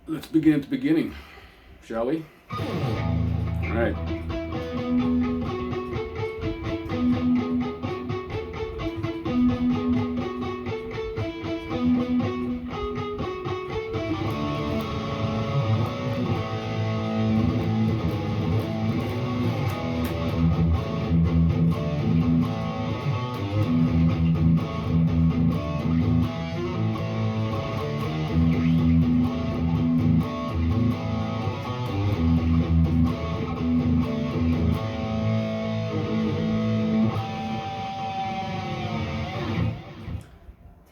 let's begin at the beginning, shall we? All right.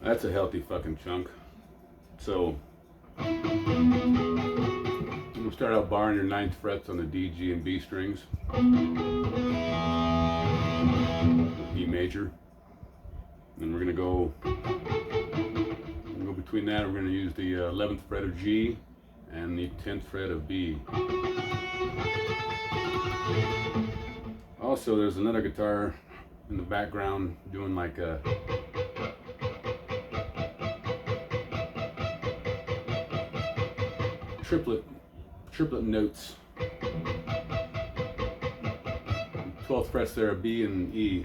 That's a healthy fucking chunk. So I'm gonna start out barring your ninth frets on the D, G, and B strings. E major. And we're gonna go between that. We're gonna use the 11th fret of G and the 10th fret of B. Also, there's another guitar in the background doing like a triplet notes. 12th frets there are B and E.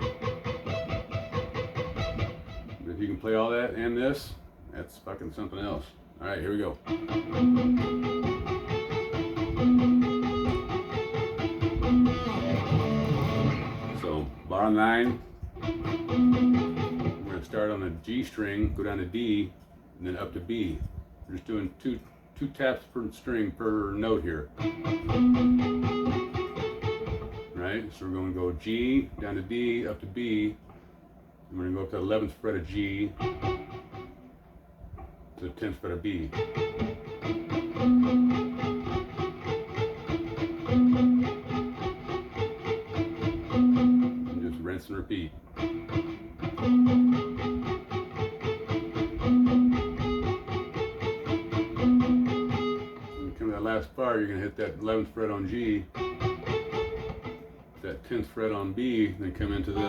If you can play all that and this, that's fucking something else. All right, here we go. So bar 9, we're gonna start on the G string, go down to D, and then up to B. We're just doing two taps per string per note here. Right, so we're going to go G, down to D, up to B, and we're going to go up to the 11th fret of G, to the 10th fret of B. And just rinse and repeat. Last bar, you're going to hit that 11th fret on G, that 10th fret on B, then come into the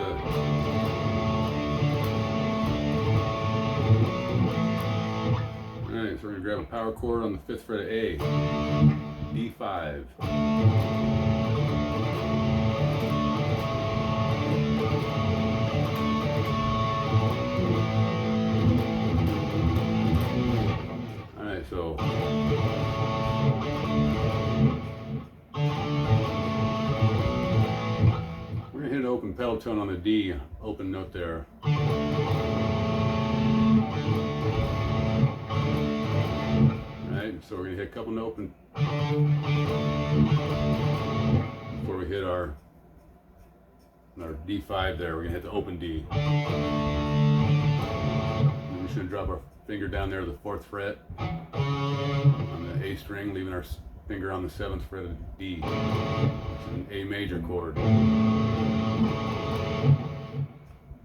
alright, so we're going to grab a power chord on the 5th fret of A, D5. Alright, so we're going to hit an open pedal tone on the D, open note there. Alright, so we're going to hit a couple note open before we hit our D5 there. We're going to hit the open D. And we're just going to drop our finger down there to the 4th fret on the A string, leaving our finger on the 7th fret of the D. It's an A major chord.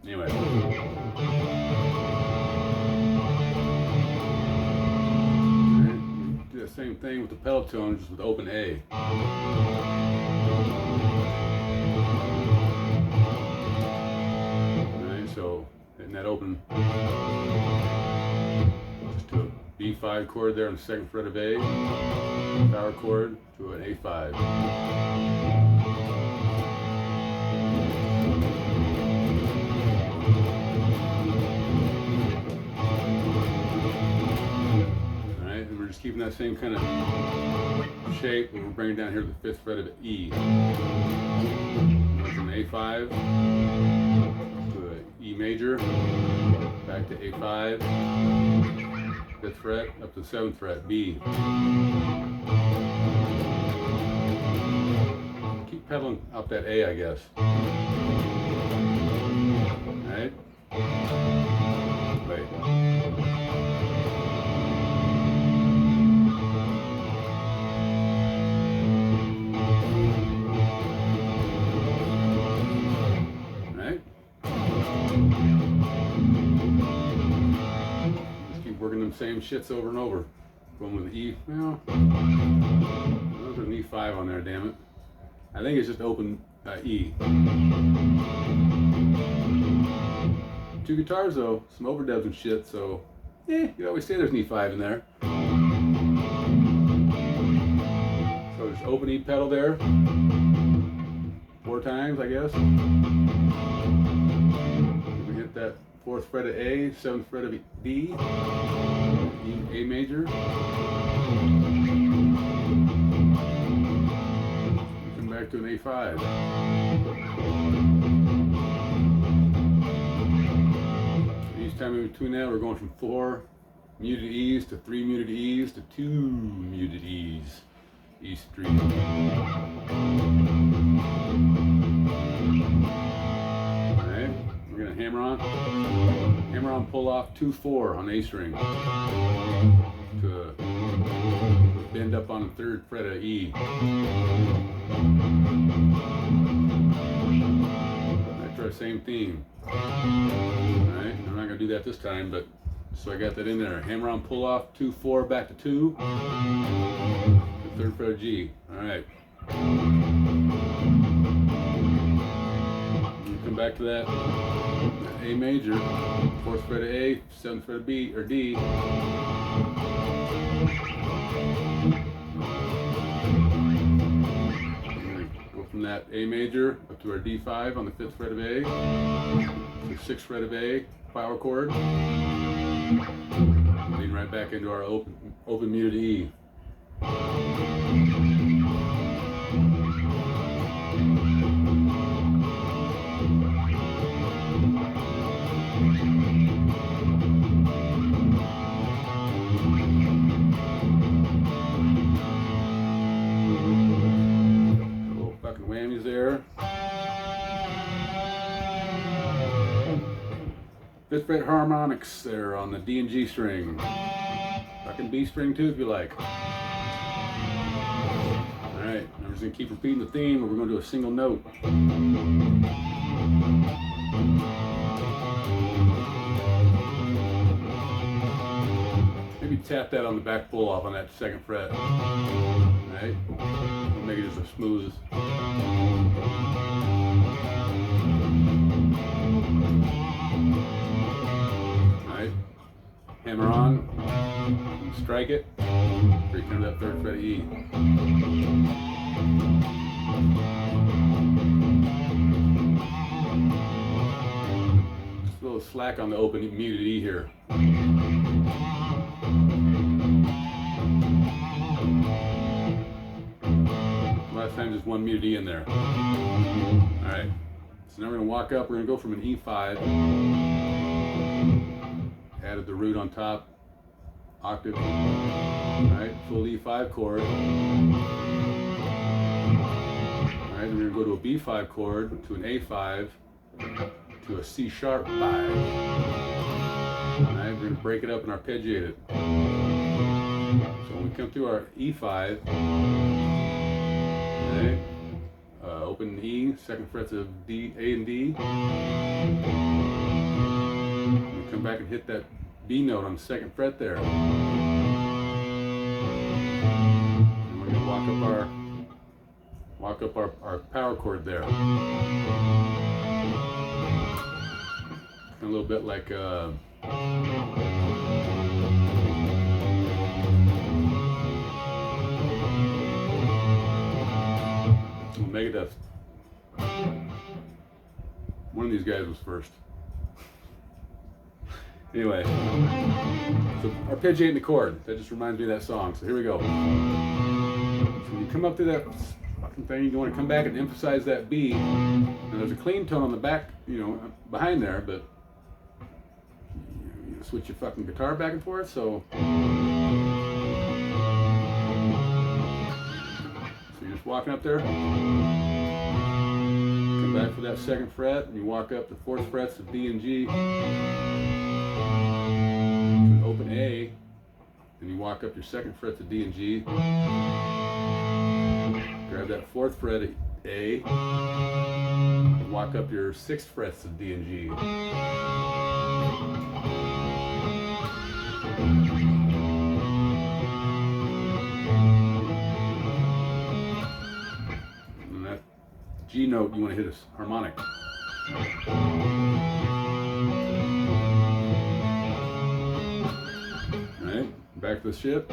Anyway. Do the same thing with the pedal tone, just with open A. Alright, so hitting that open. Just to a B5 chord there on the 2nd fret of A. Power chord to an A5. Alright, and we're just keeping that same kind of shape, and we're bringing down here to the 5th fret of E. From A5 to an E major, back to A5. 5th fret up to the 7th fret, B. Keep pedaling out that A, I guess. Alright? Wait. Alright? Working them same shits over and over. Going with E. Well, there's an E5 on there, damn it. I think it's just open E. Two guitars though, some overdubs and shit, so you could always say there's an E5 in there. just open E pedal there 4 times, I guess. We hit that 4th fret of A, 7th fret of D, A major. Come back to an A5. Each time in between that, we're going from 4 muted E's to 3 muted E's to 2 muted E's. E string. Alright, we're gonna hammer on, pull off 2-4 on A string to bend up on the 3rd fret of E. I try the same theme. Alright, I'm not gonna do that this time, but so I got that in there. Hammer on, pull off 2-4 back to 2. 3rd fret of G. Alright. Come back to that A major, 4th fret of A, 7th fret of B or D. Go from that A major up to our D5 on the 5th fret of A, to the 6th fret of A, power chord. Leading right back into our open muted E. Little fucking whammies there. 5th fret harmonics there on the D and G string. Fucking B string too if you like. Alright, I'm just going to keep repeating the theme, but we're going to do a single note. Maybe tap that on the back pull off on that 2nd fret. Alright, make it just as smooth as. Alright, hammer on, strike it, before you come to that 3rd fret of E. Just a little slack on the open muted E here. Last time just 1 muted E in there. Alright, so now we're going to walk up, we're going to go from an E5, added the root on top, octave, alright, full E5 chord. Alright, then we're going to go to a B5 chord, to an A5, to a C sharp 5. Alright, we're going to break it up and arpeggiate it. So when we come through our E5, okay, open E, 2nd frets of D, A and D. We come back and hit that B note on the 2nd fret there. And we're going to walk up our power chord there. A little bit like Megadeth. One of these guys was first. Anyway, so arpeggiating the chord. That just reminds me of that song. So here we go. So when you come up to that fucking thing, you want to come back and emphasize that B. And there's a clean tone on the back, behind there, but you switch your fucking guitar back and forth. So you're just walking up there. Come back for that 2nd fret, and you walk up the 4th frets of D and G. Open A, and you walk up your 2nd fret to D and G. Grab that 4th fret of A, and walk up your 6th frets to D and G. And that G note, you want to hit a harmonic. Back to the ship.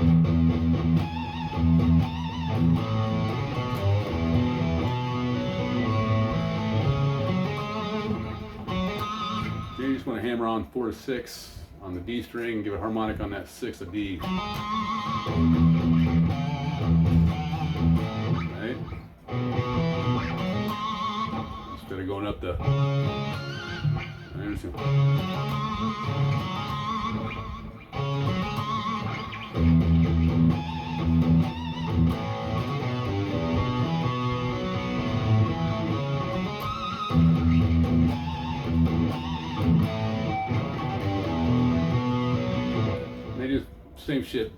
want to hammer on 4 to 6 on the D string and give a harmonic on that 6 of D. Right? Instead of going up the. They do the same shit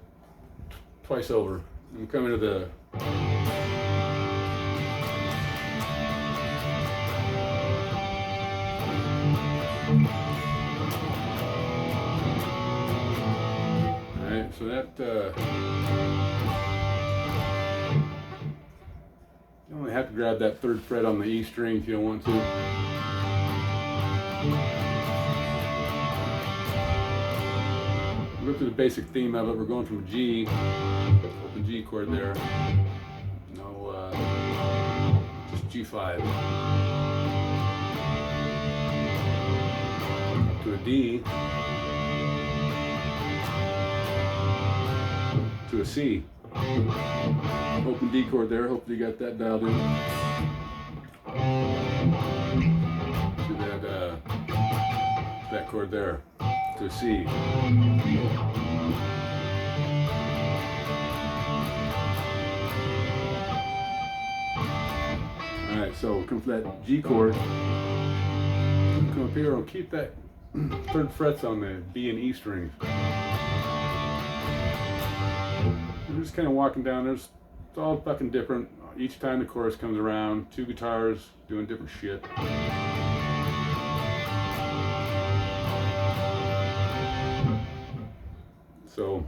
twice over. I'm coming to the. Alright, so that you only have to grab that 3rd fret on the E string if you don't want to. We'll go through the basic theme of it. We're going from a G, open G chord there. No, just G5. To a D. To a C. Open D chord there. Hopefully you got that dialed in. To that chord there. To a C. Alright, so come from that G chord. Come up here and keep that 3rd frets on the B and E strings. We're just kind of walking down. It's all fucking different. Each time the chorus comes around, 2 guitars doing different shit. So,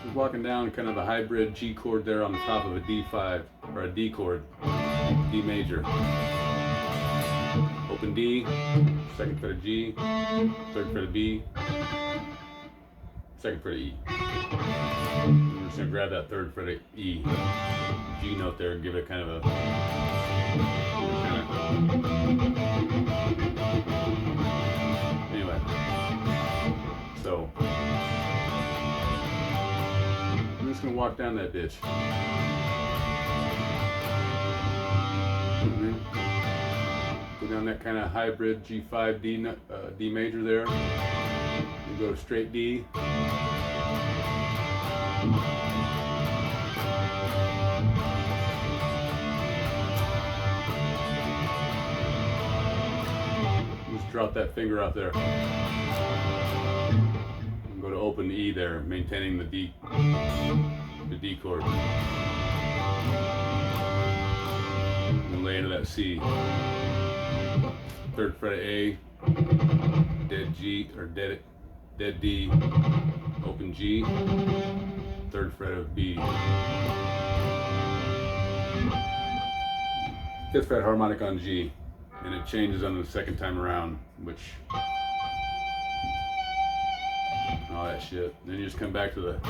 just walking down kind of a hybrid G chord there on the top of a D5, or a D chord, D major. Open D, 2nd fret of G, 3rd fret of B, 2nd fret of E. I'm just going to grab that 3rd fret of E, G note there, and give it kind of a, anyway, so I'm just going to walk down that bitch. Go down that kind of hybrid G5 D major there. You go to straight D. Just drop that finger out there. And go to open E there, maintaining the D chord. And lay into that C. 3rd fret of A, dead G, or dead D, open G, 3rd fret of B. 5th fret harmonic on G, and it changes on the 2nd time around, which, all that shit. Then you just come back to the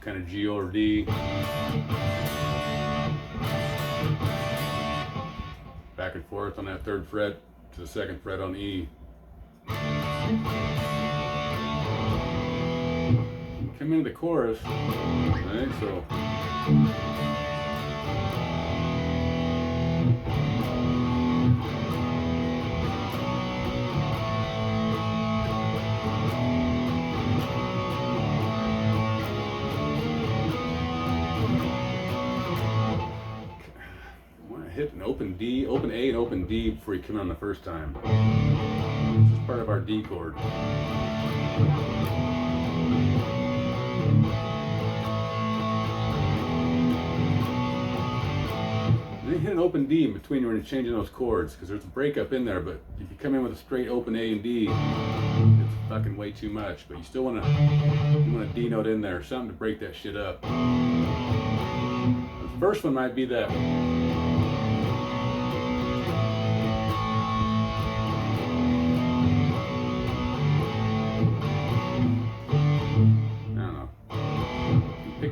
kind of G over D. Back and forth on that 3rd fret to the 2nd fret on E. Come into the chorus, right? So hit an open D, open A and open D before you come in on the first time. This is part of our D chord. Then you hit an open D in between when you're changing those chords, because there's a breakup in there, but if you come in with a straight open A and D, it's fucking way too much, but you still want a D note in there, something to break that shit up. The first one might be that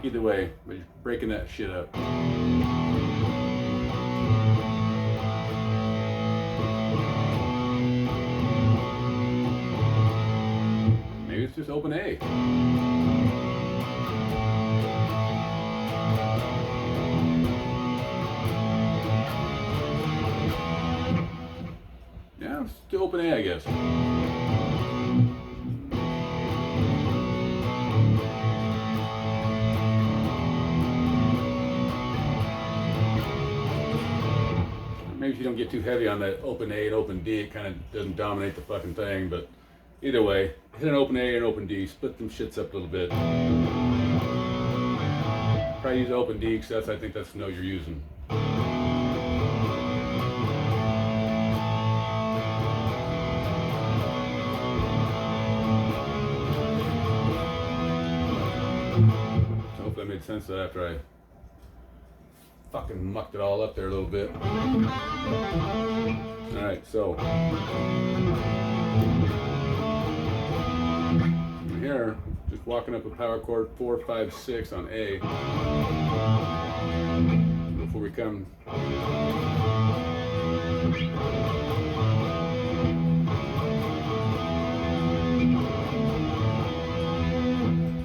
either way, but you're breaking that shit up. just open A. Yeah, let's do open A, I guess. Maybe if you don't get too heavy on that open A and open D, it kind of doesn't dominate the fucking thing, but either way, hit an open A and open D, split them shits up a little bit. Probably use open D because I think that's the note you're using. So hopefully that made sense after I fucking mucked it all up there a little bit. Alright, so from here, just walking up a power chord 4, 5, 6 on A before we come.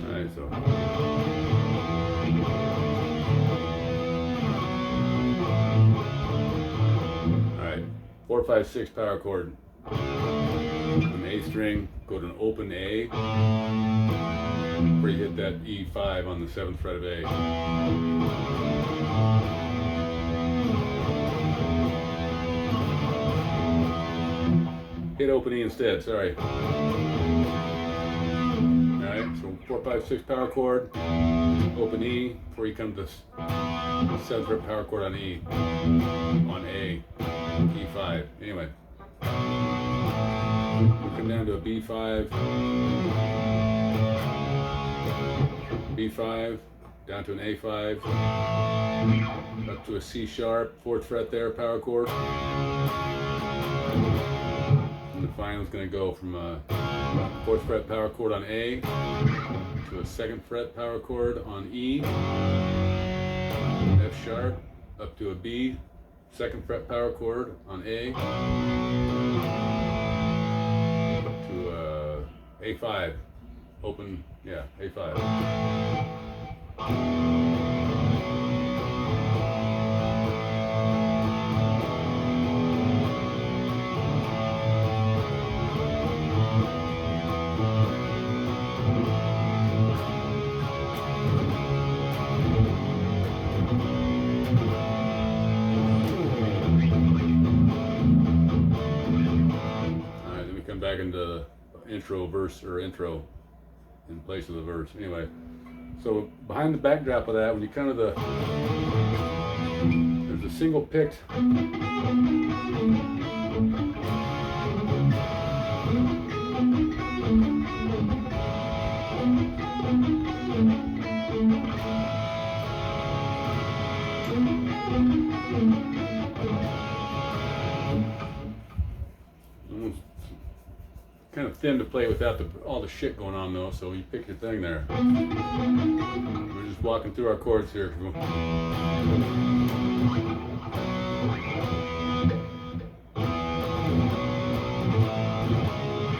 Alright, so 4, 5, 6 power chord. An A string, go to an open A, where you hit that E5 on the 7th fret of A. Hit open E instead, sorry. Alright, so 4, 5, 6 power chord, open E, before you come to 7th fret power chord on E, on A. E5. Anyway, we come down to a B5, B5, down to an A5, up to a C sharp, 4th fret there, power chord. And the final is going to go from a 4th fret power chord on A to a 2nd fret power chord on E, F sharp, up to a B, 2nd fret power chord on A, up to A5, open, yeah, A5. Back into intro verse or intro in place of the verse. Anyway, so behind the backdrop of that, when you come to the, there's a single picked kind of thin to play without all the shit going on though, so you pick your thing there. We're just walking through our chords here.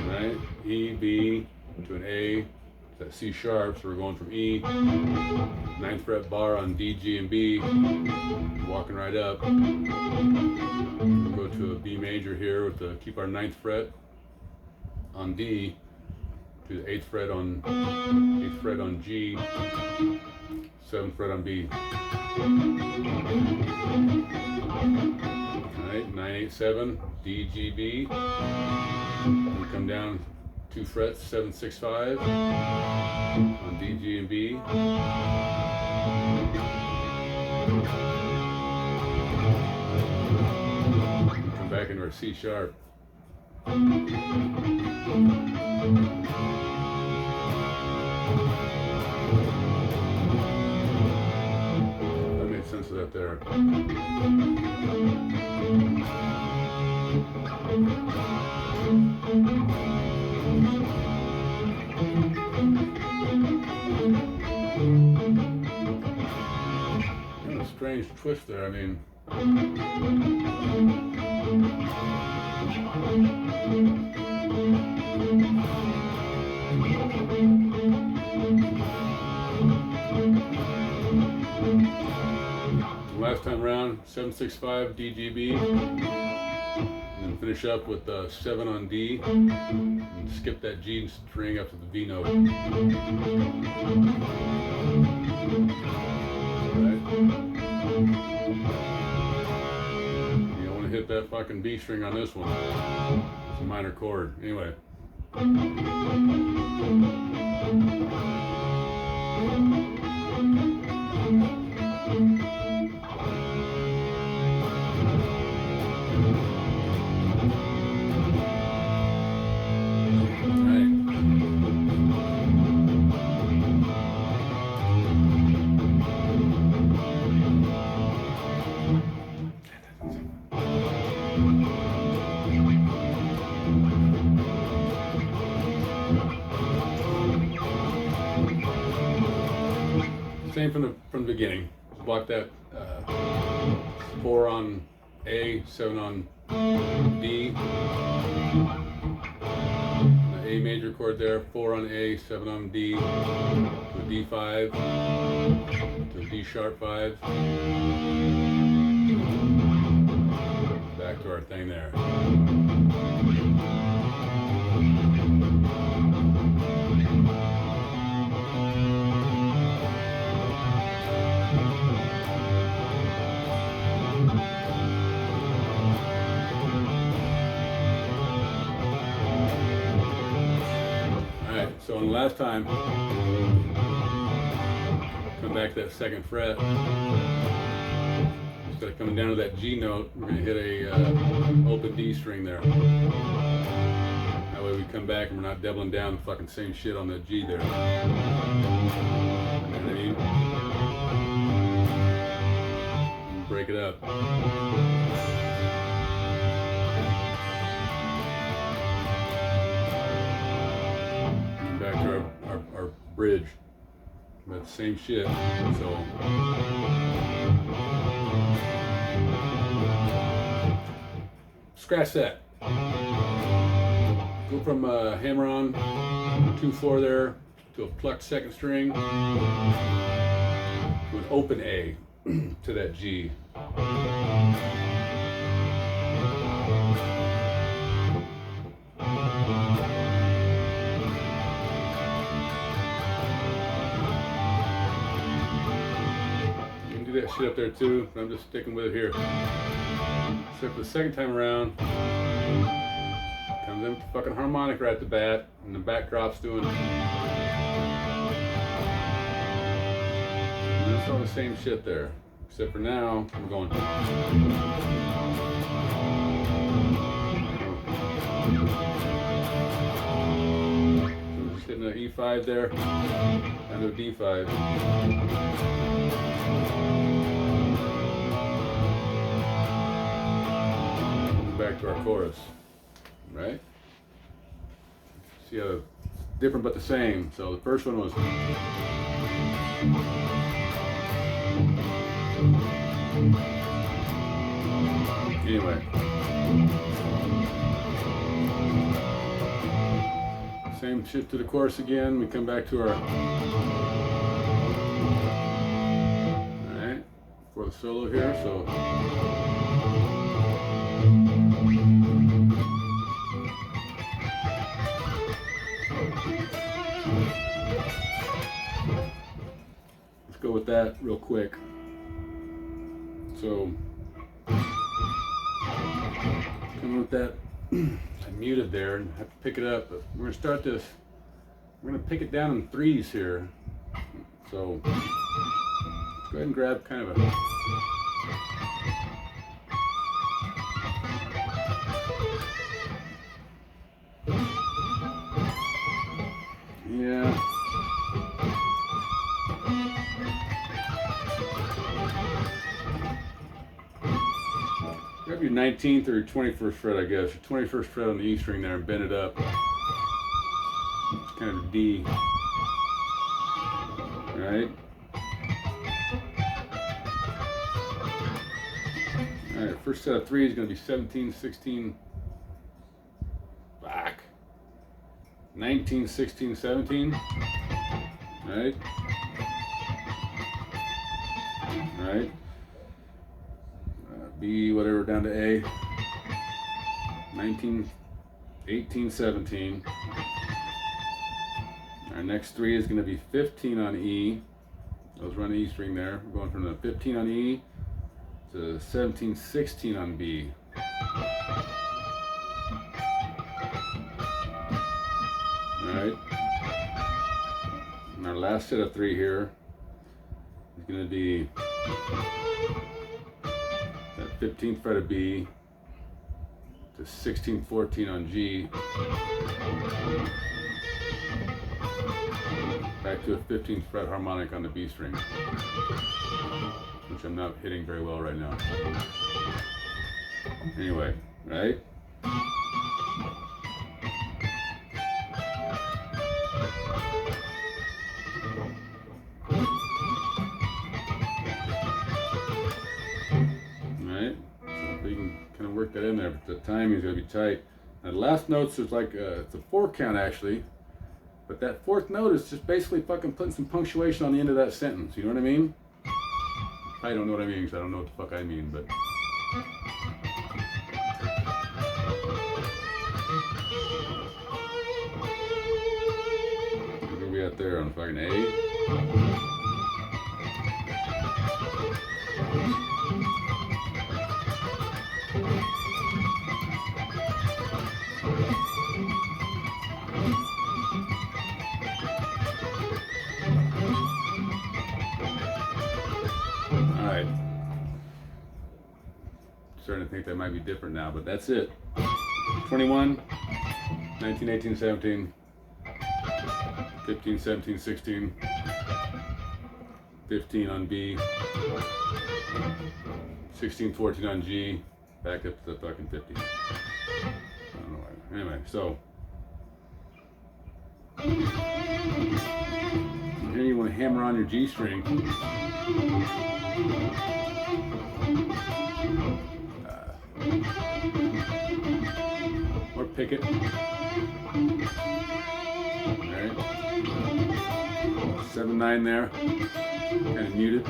Right, E, B to an A, that C sharp, so we're going from E, 9th fret bar on D, G, and B, walking right up. We'll go to a B major here with the, keep our 9th fret on D, to the 8th fret on G, 7th fret on B. Alright, 9, 8, 7, D, G, B. We come down 2 frets, 7, 6, 5 on D, G, and B. Come back into our C sharp. That made sense of that there. Kind of a strange twist there, I mean. down, 765 DGB, and then finish up with 7 on D, and skip that G string up to the V note. Alright. You don't want to hit that fucking B string on this one. It's a minor chord. Anyway. Same from the beginning. Block that 4 on A, 7 on D. The A major chord there, 4 on A, 7 on D, to a D5, to a D sharp 5. Back to our thing there. So on the last time, come back to that 2nd fret. Instead of coming down to that G note, we're going to hit a open D string there. That way we come back and we're not doubling down the fucking same shit on that G there. You know what I mean? Break it up. Back to our bridge, but same shit. So scratch that. Go from a hammer on 2/4 there to a plucked 2nd string to an open A to that G. That shit up there too, but I'm just sticking with it here. Except for the 2nd time around, comes in with the fucking harmonic right at the bat, and the backdrop's doing. And it's all the same shit there, except for now I'm going. So just hitting an E5 there, and a D5. Back to our chorus, right? See how different but the same. So the first one was anyway. Same shit to the chorus again. We come back to our alright for the solo here. So go with that real quick. So coming with that, I muted there and have to pick it up, but we're gonna start this. We're gonna pick it down in 3s here. So go ahead and grab kind of a yeah. Grab your 19th or your 21st fret, I guess. Your 21st fret on the E string there and bend it up. It's kind of a D. Alright? Alright, first set of 3 is going to be 17, 16, back. 19, 16, 17. Alright? Alright. B, whatever, down to A. 19, 18, 17. Our next three is going to be 15 on E. Those run E string there. We're going from the 15 on E to 17, 16 on B. Alright. And our last set of three here is going to be that 15th fret of B to 16, 14 on G. Back to a 15th fret harmonic on the B string, which I'm not hitting very well right now. Anyway, right? Alright, so we can kind of work that in there, but the timing is going to be tight. Now the last notes is like, it's a 4 count actually. But that fourth note is just basically fucking putting some punctuation on the end of that sentence. You know what I mean? I don't know what I mean because I don't know what the fuck I mean, but. Where are we at there on fucking A? Alright. Starting to think that might be different now, but that's it. 21, 19, 18, 17, 15, 17, 16, 15 on B, 16, 14 on G, back up to the fucking 50. I don't know why. Anyway, so here you want to hammer on your G string. Or pick it. Alright. 7-9 there. Kind of muted.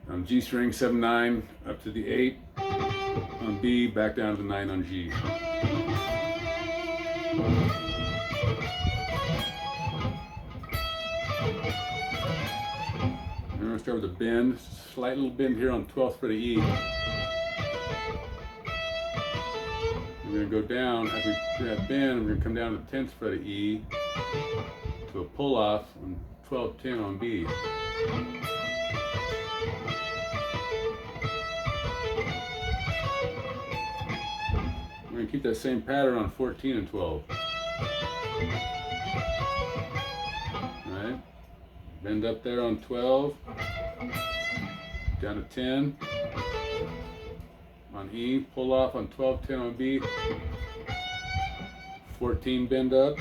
On G string, 7-9 up to the 8. On B, back down to the 9 on G. We're going to start with a bend, slight little bend here on 12th fret of E. We're going to go down, after we do that bend, we're going to come down to the 10th fret of E to a pull off on 12-10 on B. We're going to keep that same pattern on 14 and 12. Alright. Bend up there on 12, down to 10, on E, pull off on 12, 10 on B, 14 bend up,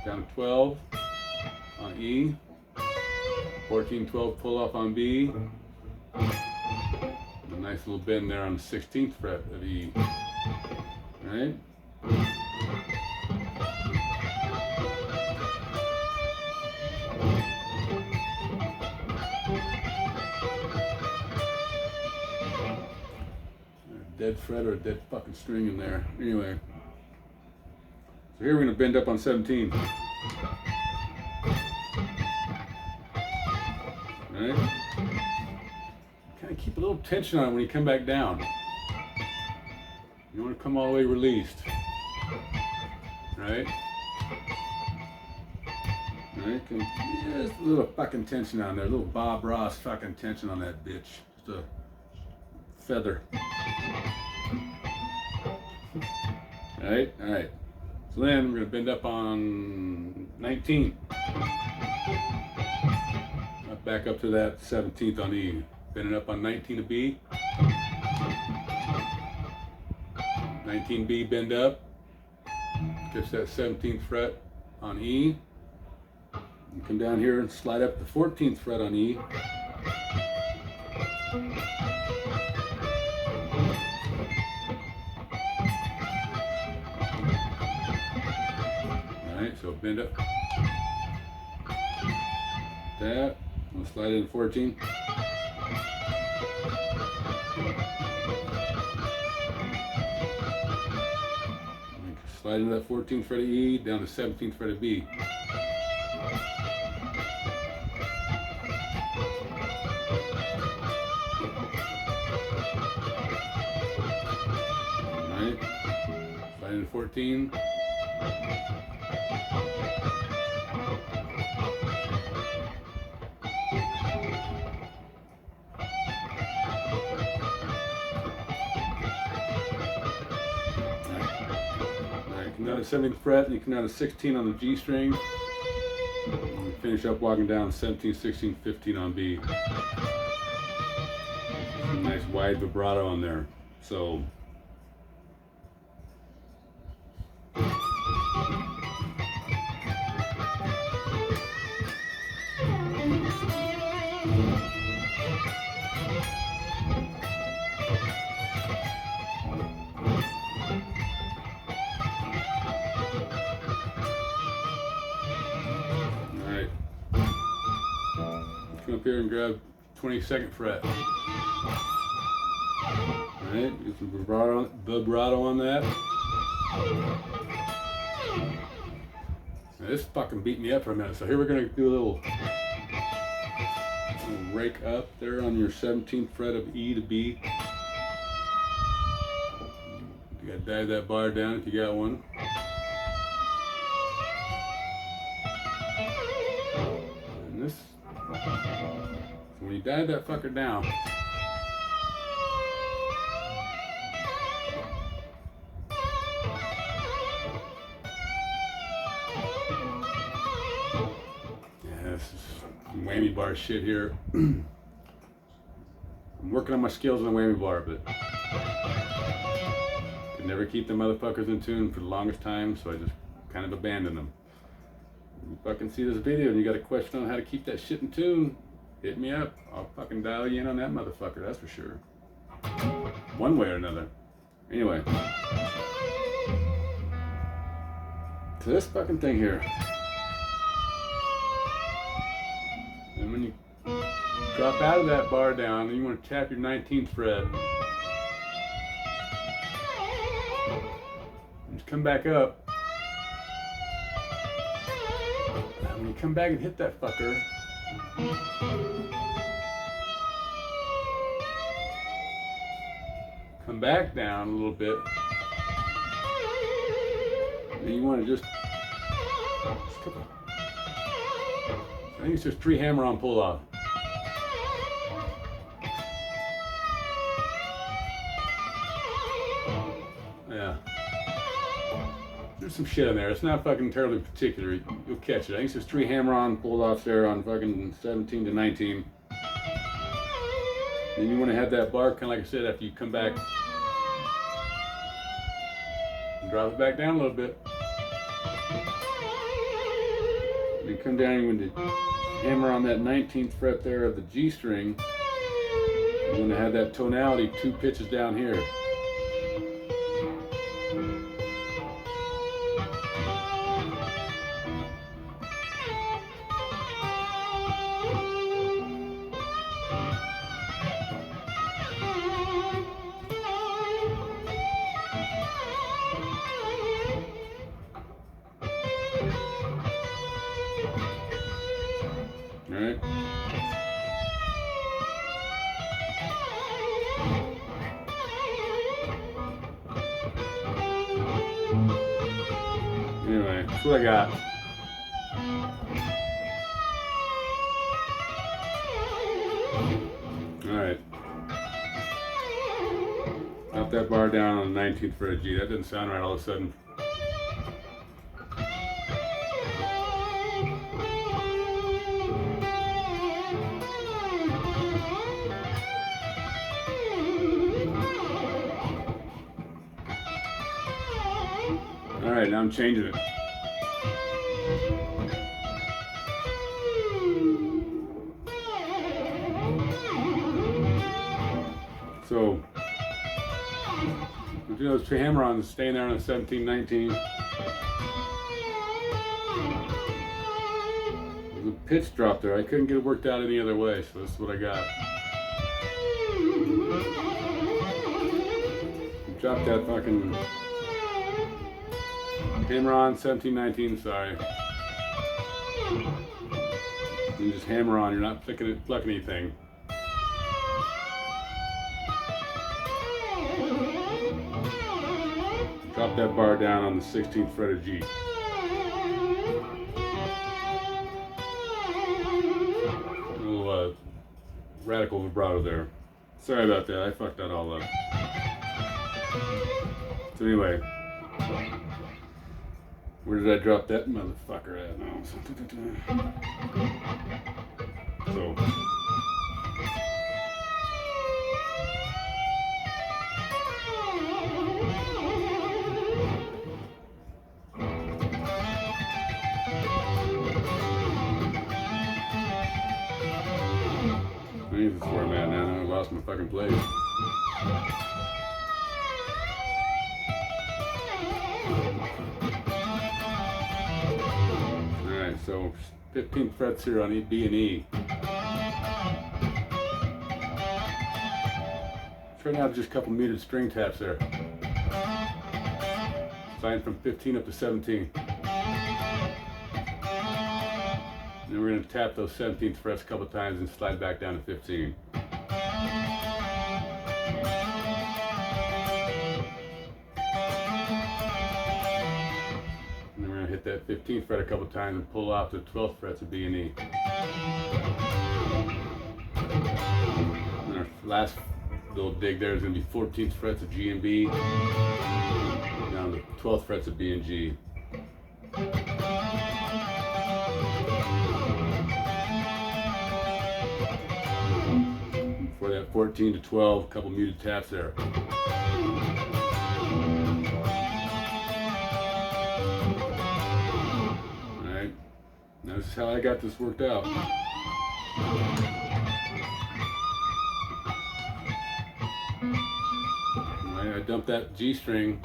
down to 12, on E, 14, 12 pull off on B, a nice little bend there on the 16th fret of E, right? Dead fret or a dead fucking string in there. Anyway. So here we're going to bend up on 17. Alright? Kind of keep a little tension on it when you come back down. You want to come all the way released. Right? Alright? Yeah, just a little fucking tension on there. A little Bob Ross fucking tension on that bitch. Just a feather. Alright, alright. So then we're going to bend up on 19. Back up to that 17th on E. Bending up on 19 to B. 19B, bend up. Gets that 17th fret on E. And come down here and slide up the 14th fret on E. So bend up. That. I'm going to slide in 14. slide into that 14th fret of E, down to 17th fret of B. Alright, slide into 14. Come down to 17th fret, and you come down to 16 on the G string. And finish up walking down 17, 16, 15 on B. Some nice wide vibrato on there. So. Come up here and grab 22nd fret. Alright, get some vibrato on that. Now this fucking beat me up for a minute, so here we're going to do a little rake up there on your 17th fret of E to B. You gotta dive that bar down if you got one. And this, when you dive that fucker down, yeah, this is some whammy bar shit here. I'm working on my skills on the whammy bar, but could never keep the motherfuckers in tune for the longest time, so I just kind of abandoned them. If you fucking see this video and you got a question on how to keep that shit in tune, hit me up. I'll fucking dial you in on that motherfucker, that's for sure. One way or another. Anyway. So this fucking thing here. And when you drop out of that bar down, and you want to tap your 19th fret. Just come back up. And when you come back and hit that fucker, come back down a little bit. And you want to just I think it's just 3 hammer-on pull-off. Yeah. There's some shit in there. It's not fucking terribly particular. You'll catch it. I think it's just 3 hammer-on pull-offs there on fucking 17 to 19. Then you want to have that bar, kind of like I said, after you come back. Drop it back down a little bit. Then come down and you want to hammer on that 19th fret there of the G string. You want to have that tonality 2 pitches down here. Alright. Anyway, that's what I got. Alright. Drop that bar down on the 19th fret of G. That didn't sound right all of a sudden. Alright, now I'm changing it. So, we'll do those 2 hammer-ons, staying there on the 17, 19. There's a pitch drop there. I couldn't get it worked out any other way, so this is what I got. Drop that fucking Hammer on, 17, 19, sorry. You just hammer on, you're not plucking anything. Drop that bar down on the 16th fret of G. A little radical vibrato there. Sorry about that, I fucked that all up. So anyway, where did I drop that motherfucker at now? So. I think that's where I'm at now. I lost my fucking place. Alright, so 15 frets here on B and E. Try to have just a couple muted string taps there. Sliding from 15 up to 17. Then we're going to tap those 17th frets a couple times and slide back down to 15. And then we're going to hit that 15th fret a couple times and pull off the 12th frets of B and E. And our last little dig there is going to be 14th frets of G and B, down to 12th frets of B and G. For that 14 to 12, a couple muted taps there. Alright, now this is how I got this worked out. Alright, I dumped that G string,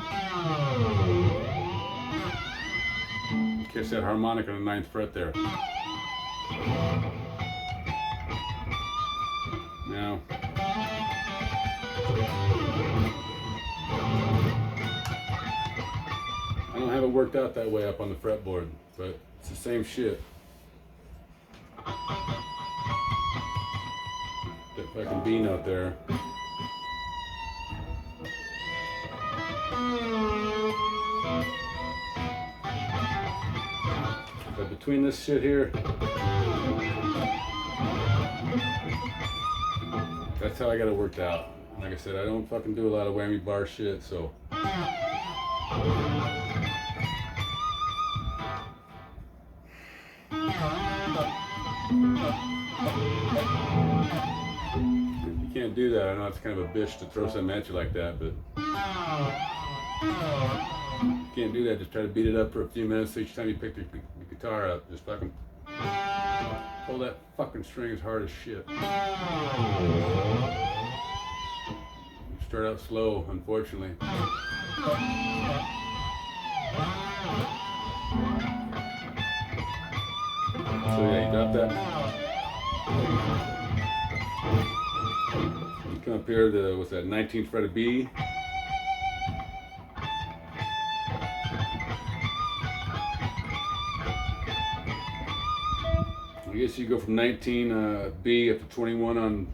catch that harmonic on the 9th fret there. Now, I don't have it worked out that way up on the fretboard, but it's the same shit. That fucking B note there. But between this shit here, that's how I got it worked out. Like I said, I don't fucking do a lot of whammy bar shit, so. You can't do that. I know it's kind of a bitch to throw something at you like that, but you can't do that. Just try to beat it up for a few minutes each time you pick the guitar up. Just fucking pull that fucking string as hard as shit. You start out slow, unfortunately. So yeah, you drop that. You come up here to, what's that, 19th fret of B. I guess you go from 19 B up to 21 on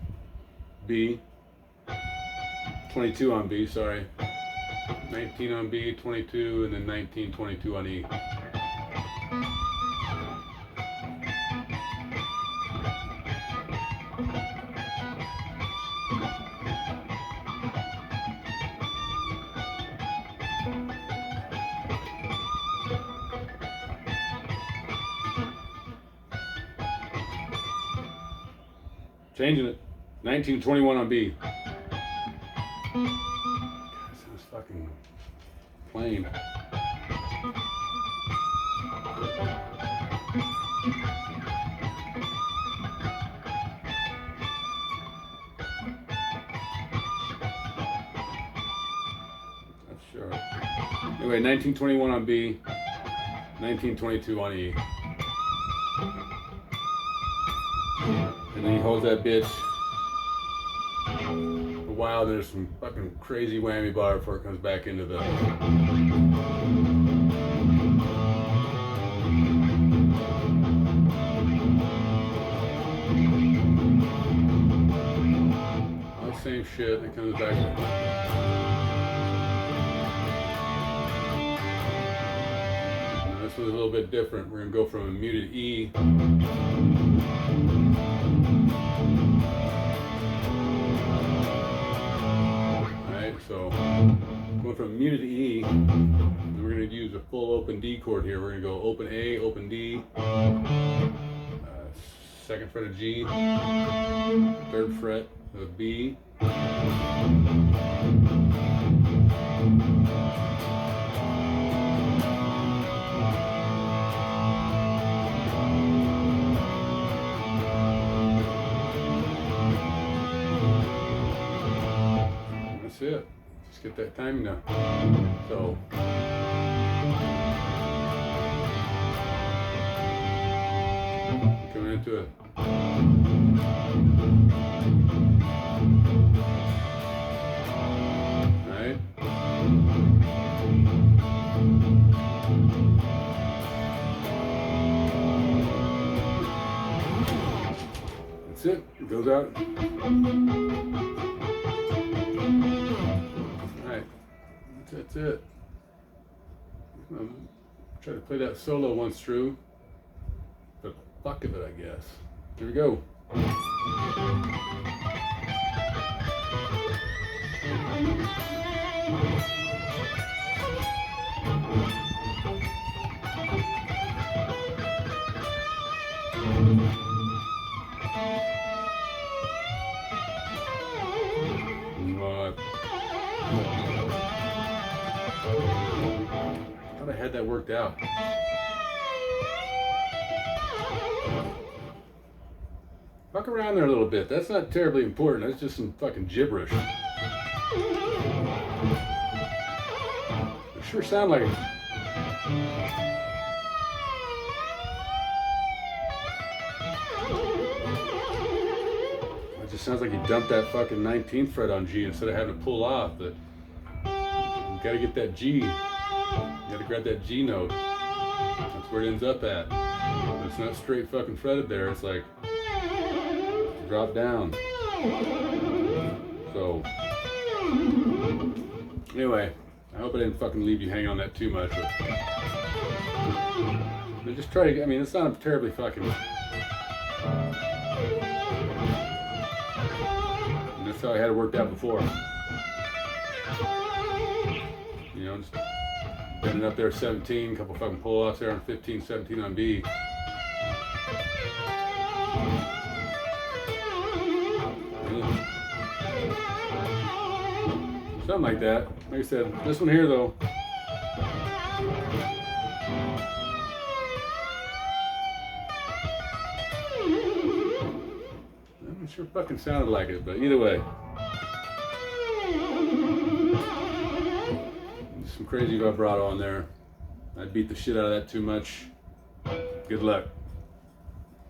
B. 22 on B, sorry. 19 on B, 22, and then 19, 22 on E. Changing it. 19, 21 on B. God, sounds fucking plain. That's sure. Anyway, 1921 on B, 1922 on E. And then he holds that bitch for a while, then there's some fucking crazy whammy bar before it comes back into the shit. It comes back. Now this was a little bit different. We're gonna go from a muted E. Alright, so going from muted E, we're gonna use a full open D chord here. We're gonna go open A, open D, second fret of G, third fret of B, that's it. Just get that timing down. So coming into it. Right? That's it. It goes out. Alright. That's it. Try to play that solo once through. But fuck of it, I guess. Here we go. I thought I had that worked out. Fuck around there a little bit. That's not terribly important. That's just some fucking gibberish. It sure sound like it. It just sounds like you dumped that fucking 19th fret on G instead of having to pull off. But you gotta get that G. You gotta grab that G note. That's where it ends up at. It's not straight fucking fretted there. It's like drop down. So anyway, I hope I didn't fucking leave you hanging on that too much. But just try to, I mean, it's not terribly fucking. That's how I had it worked out before. You know, just bending up there 17, couple fucking pull-offs there on 15, 17 on B. Something like that. Like I said, this one here though. It sure fucking sounded like it, but either way. Some crazy vibrato on there. I beat the shit out of that too much. Good luck.